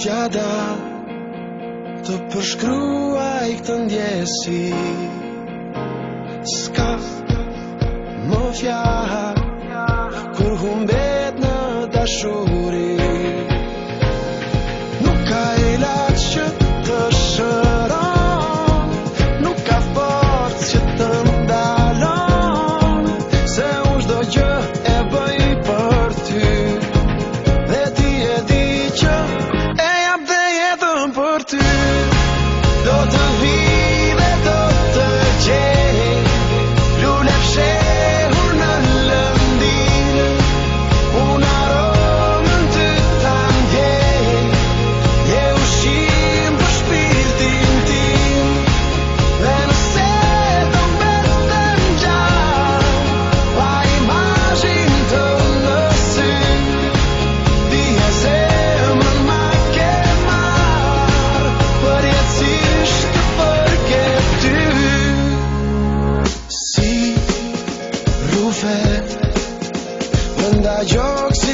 t'jada të përshkruaj këtë ndjesi. S'ka më fjalë kur humbet në dashuri. Nuk ka ilaç që të shëron, nuk ka forcë që të ndalon, se unë çdo gjë e bëj për ty. Dhe ti e di që e jap dhe jetën për ty. Do të vi dhe do të gjej lule fshehur në lëndin, unë aromën ty ta ndjej, je ushqim për shpirtin tim. Dhe nëse do mbetem gjallë pa imazhin tënd në sy, dije zemrën ma ke marrë, përjetësisht të përket ty. Si rufet brenda gjoksit